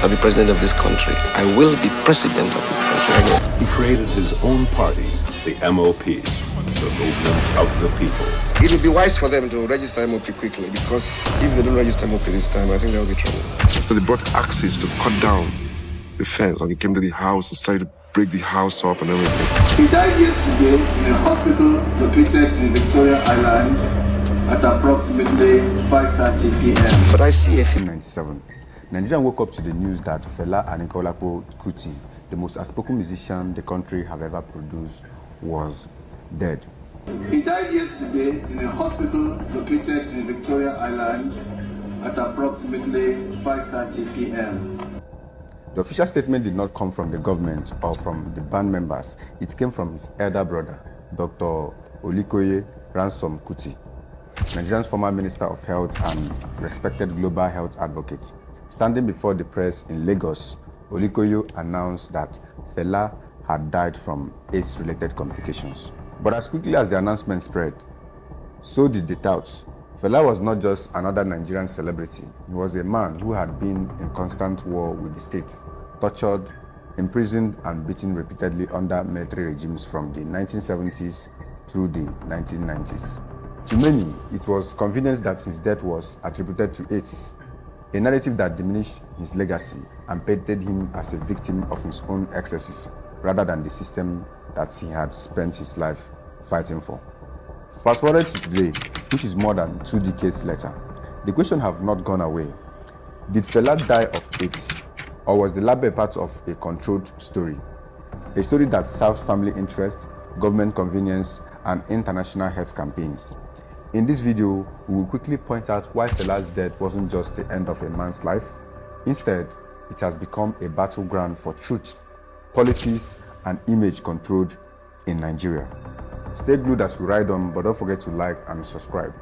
I'll be president of this country. I will be president of this country. He created his own party, the MOP, the Movement of the People. It would be wise for them to register MOP quickly, because if they don't register MOP this time, I think there will be trouble. So they brought axes to cut down the fence, and he came to the house and started to break the house up and everything. He died yesterday in a hospital located in Victoria Island at approximately 5:30 p.m. But I see a In 1997, Nigeria woke up to the news that Fela Anikulapo Kuti, the most outspoken musician the country have ever produced, was dead. He died yesterday in a hospital located in Victoria Island at approximately 5:30 p.m. The official statement did not come from the government or from the band members. It came from his elder brother, Dr. Olikoye Ransome-Kuti, Nigeria's former Minister of Health and respected global health advocate. Standing before the press in Lagos, Olikoye announced that Fela had died from AIDS-related complications. But as quickly as the announcement spread, so did the doubts. Fela was not just another Nigerian celebrity. He was a man who had been in constant war with the state, tortured, imprisoned, and beaten repeatedly under military regimes from the 1970s through the 1990s. To many, it was convenient that his death was attributed to AIDS, a narrative that diminished his legacy and painted him as a victim of his own excesses, rather than the system that he had spent his life fighting for. Fast forward to today, which is more than 2 decades later, the question have not gone away. Did Fela die of AIDS, or was the label part of a controlled story? A story that served family interest, government convenience, and international health campaigns. In this video, we will quickly point out why Fela's death wasn't just the end of a man's life. Instead, it has become a battleground for truth, politics, and image controlled in Nigeria. Stay glued as we ride on, but don't forget to like and subscribe.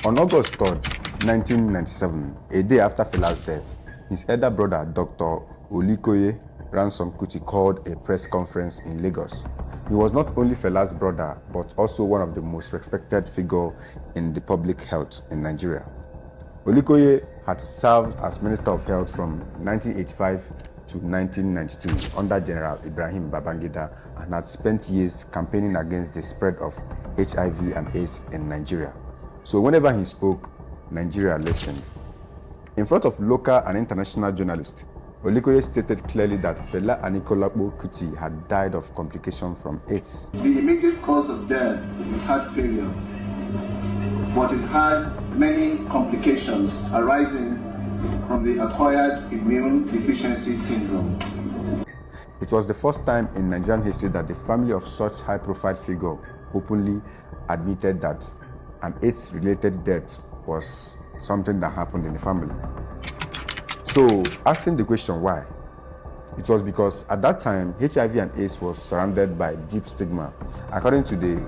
On August 3rd, 1997, a day after Fela's death, his elder brother, Dr. Olikoye Ransome-Kuti, called a press conference in Lagos. He was not only Fela's brother, but also one of the most respected figures in the public health in Nigeria. Olikoye had served as Minister of Health from 1985 to 1992 under General Ibrahim Babangida, and had spent years campaigning against the spread of HIV and AIDS in Nigeria. So whenever he spoke, Nigeria listened. In front of local and international journalists, Olikoye stated clearly that Fela Anikulapo Kuti had died of complications from AIDS. The immediate cause of death is heart failure, but it had many complications arising from the acquired immune deficiency syndrome. It was the first time in Nigerian history that the family of such high-profile figure openly admitted that an AIDS-related death was something that happened in the family. So, asking the question why? It was because at that time, HIV and AIDS was surrounded by deep stigma. According to the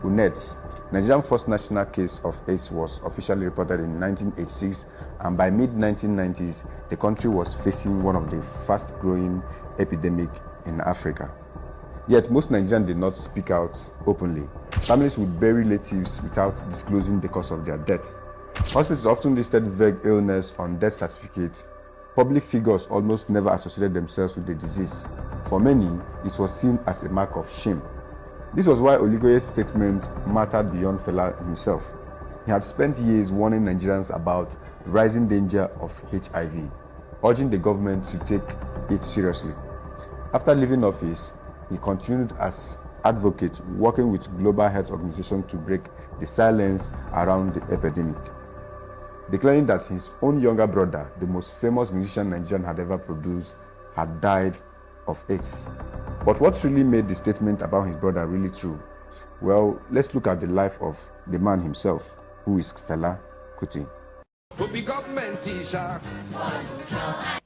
UNED, Nigeria's first national case of AIDS was officially reported in 1986, and by mid-1990s, the country was facing one of the fast-growing epidemics in Africa. Yet most Nigerians did not speak out openly. Families would bury relatives without disclosing the cause of their death. Hospitals often listed vague illness on death certificates. Public figures almost never associated themselves with the disease. For many, it was seen as a mark of shame. This was why Olikoye's statement mattered beyond Fela himself. He had spent years warning Nigerians about the rising danger of HIV, urging the government to take it seriously. After leaving office, he continued as advocate, working with global health organizations to break the silence around the epidemic, declaring that his own younger brother, the most famous musician Nigeria had ever produced, had died of AIDS. But what really made the statement about his brother really true? Well, let's look at the life of the man himself, who is Fela Kuti.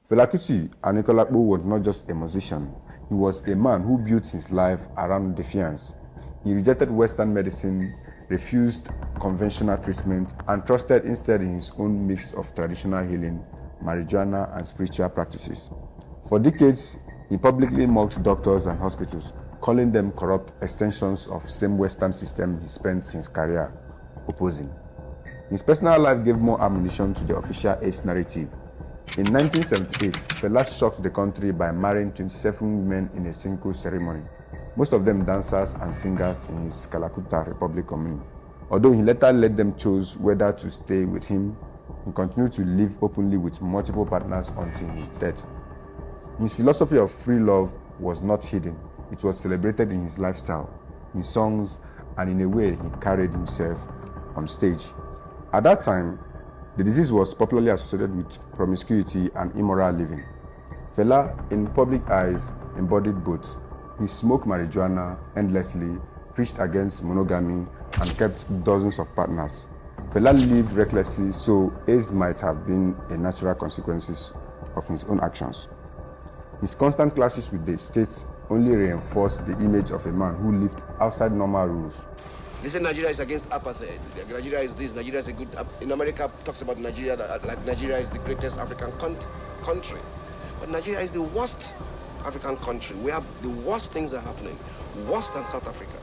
Fela Kuti Anikulapo was not just a musician. He was a man who built his life around defiance. He rejected Western medicine, refused conventional treatment, and trusted instead in his own mix of traditional healing, marijuana, and spiritual practices. For decades, he publicly mocked doctors and hospitals, calling them corrupt extensions of same Western system he spent his career opposing. His personal life gave more ammunition to the official AIDS narrative. In 1978, Fela shocked the country by marrying 27 women in a single ceremony, most of them dancers and singers in his Kalakuta Republic commune. Although he later let them choose whether to stay with him, he continued to live openly with multiple partners until his death. His philosophy of free love was not hidden. It was celebrated in his lifestyle, in songs, and in a way he carried himself on stage. At that time, the disease was popularly associated with promiscuity and immoral living. Fela, in public eyes, embodied both. He smoked marijuana endlessly, preached against monogamy, and kept dozens of partners. Fela lived recklessly, so AIDS might have been a natural consequence of his own actions. His constant clashes with the state only reinforced the image of a man who lived outside normal rules. They say Nigeria is against apartheid. Nigeria is this, Nigeria is a good... In America, talks about Nigeria, like Nigeria is the greatest African country. But Nigeria is the worst African country. We have the worst things are happening, worse than South Africa.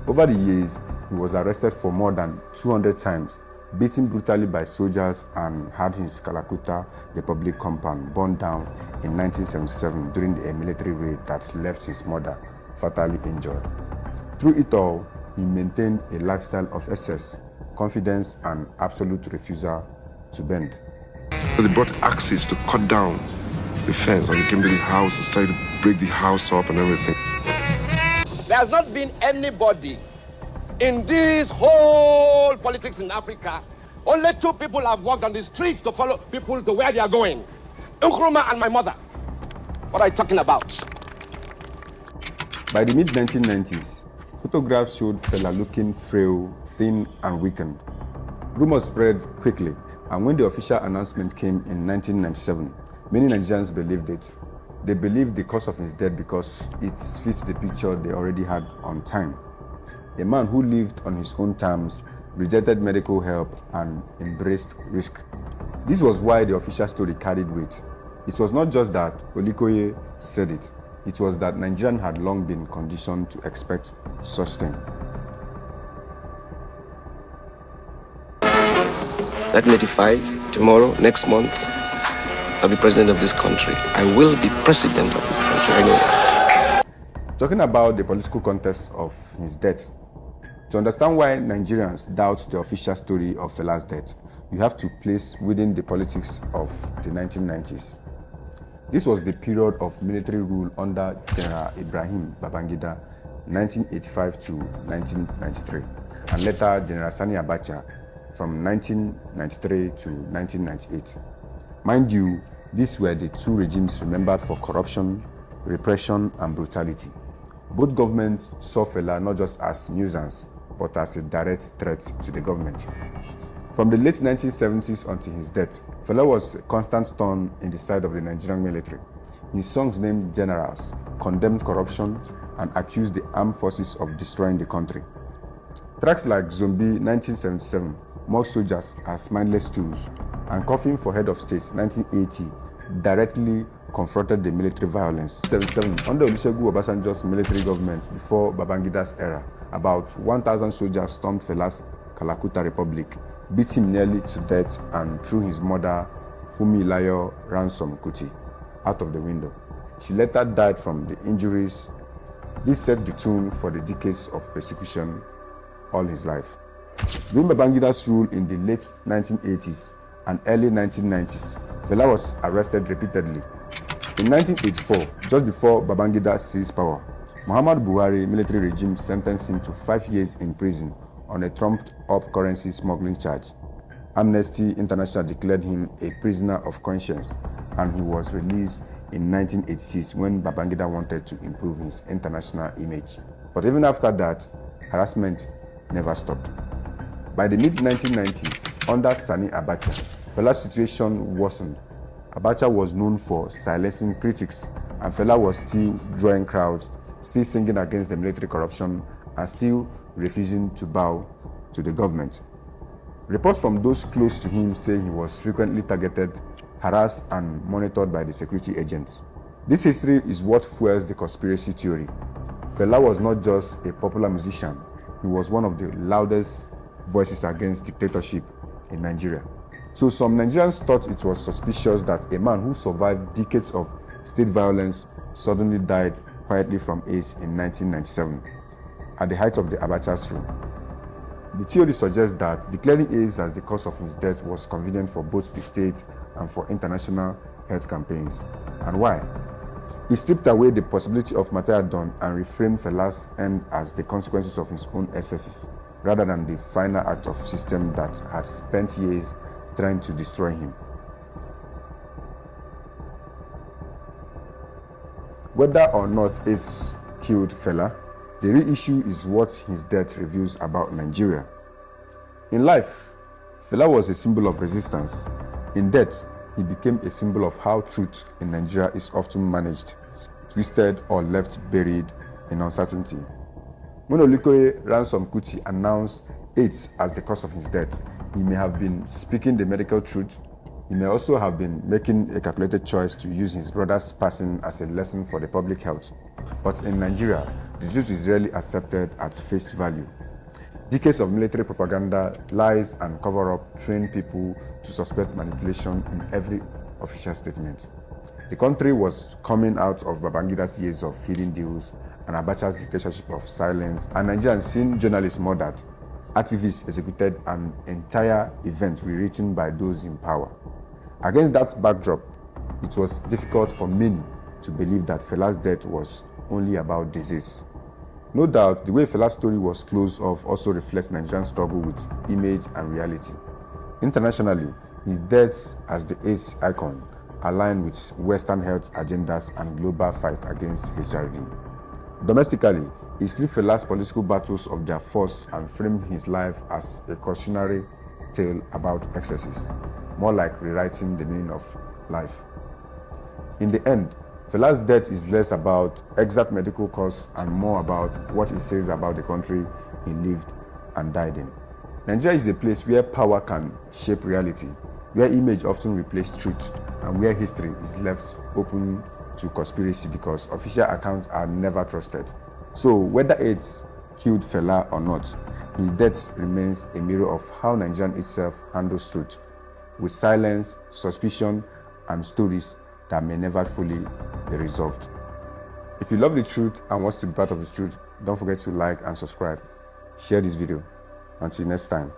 Over the years, he was arrested for more than 200 times, beaten brutally by soldiers, and had his Kalakuta Republic compound burned down in 1977 during a military raid that left his mother fatally injured. Through it all, he maintained a lifestyle of excess, confidence, and absolute refusal to bend. They brought axes to cut down the fence. When they came to the house, they started to break the house up and everything. There has not been anybody in this whole politics in Africa. Only two people have walked on the streets to follow people to where they are going. Nkrumah and my mother. What are you talking about? By the mid-1990s, photographs showed Fela looking frail, thin, and weakened. Rumors spread quickly, and when the official announcement came in 1997, many Nigerians believed it. They believed the cause of his death because it fits the picture they already had on time. A man who lived on his own terms, rejected medical help, and embraced risk. This was why the official story carried weight. It was not just that Olikoye said it. It was that Nigerians had long been conditioned to expect such thing. 1985, tomorrow, next month, I'll be president of this country. I will be president of this country, I know that. Talking about the political context of his death, to understand why Nigerians doubt the official story of Fela's death, you have to place within the politics of the 1990s. This was the period of military rule under General Ibrahim Babangida, 1985 to 1993, and later General Sani Abacha from 1993 to 1998. Mind you, these were the two regimes remembered for corruption, repression, and brutality. Both governments saw Fela not just as nuisance, but as a direct threat to the government. From the late 1970s until his death, Fela was a constant thorn in the side of the Nigerian military. His songs named generals, condemned corruption, and accused the armed forces of destroying the country. Tracks like Zombie 1977 mocked soldiers as mindless tools, and Coughing for Head of State 1980 directly confronted the military violence. 1977, under Olusegun Obasanjo's military government before Babangida's era, about 1,000 soldiers stormed Fela's Kalakuta Republic, beat him nearly to death, and threw his mother, Olikoye Ransome-Kuti, out of the window. She later died from the injuries. This set the tone for the decades of persecution all his life. During Babangida's rule in the late 1980s and early 1990s, Fela was arrested repeatedly. In 1984, just before Babangida seized power, Muhammad Buhari military regime sentenced him to 5 years in prison on a trumped-up currency smuggling charge. Amnesty International declared him a prisoner of conscience, and he was released in 1986 when Babangida wanted to improve his international image. But even after that, harassment never stopped. By the mid-1990s, under Sani Abacha, Fela's situation worsened. Abacha was known for silencing critics, and Fela was still drawing crowds, still singing against the military corruption, and still refusing to bow to the government. Reports from those close to him say he was frequently targeted, harassed, and monitored by the security agents. This history is what fuels the conspiracy theory. Fela was not just a popular musician, he was one of the loudest voices against dictatorship in Nigeria. So some Nigerians thought it was suspicious that a man who survived decades of state violence suddenly died quietly from AIDS in 1997, at the height of the Abacha's rule. The theory suggests that declaring AIDS as the cause of his death was convenient for both the state and for international health campaigns. And why? He stripped away the possibility of martyrdom and reframed Fela's end as the consequences of his own excesses, rather than the final act of system that had spent years trying to destroy him. Whether or not AIDS killed Fela, the real issue is what his death reveals about Nigeria. In life, Fela was a symbol of resistance. In death, he became a symbol of how truth in Nigeria is often managed, twisted, or left buried in uncertainty. When Olikoye Ransome-Kuti announced AIDS as the cause of his death, he may have been speaking the medical truth. He may also have been making a calculated choice to use his brother's passing as a lesson for the public health. But in Nigeria, the truth is rarely accepted at face value. Decades of military propaganda, lies, and cover-up train people to suspect manipulation in every official statement. The country was coming out of Babangida's years of hidden deals and Abacha's dictatorship of silence, and Nigerians seen journalists murdered, activists executed, and entire events rewritten by those in power. Against that backdrop, it was difficult for many to believe that Fela's death was only about disease. No doubt, the way Fela's story was closed off also reflects Nigerian struggle with image and reality. Internationally, his death as the AIDS icon aligned with Western health agendas and global fight against HIV. Domestically, he stripped Fela's political battles of their force and framed his life as a cautionary tale about excesses, more like rewriting the meaning of life. In the end, Fela's death is less about exact medical cause and more about what it says about the country he lived and died in. Nigeria is a place where power can shape reality, where image often replaces truth, and where history is left open to conspiracy because official accounts are never trusted. So whether AIDS killed Fela or not, his death remains a mirror of how Nigeria itself handles truth, with silence, suspicion, and stories that may never fully be resolved. If you love the truth and want to be part of the truth, don't forget to like and subscribe. Share this video. Until next time.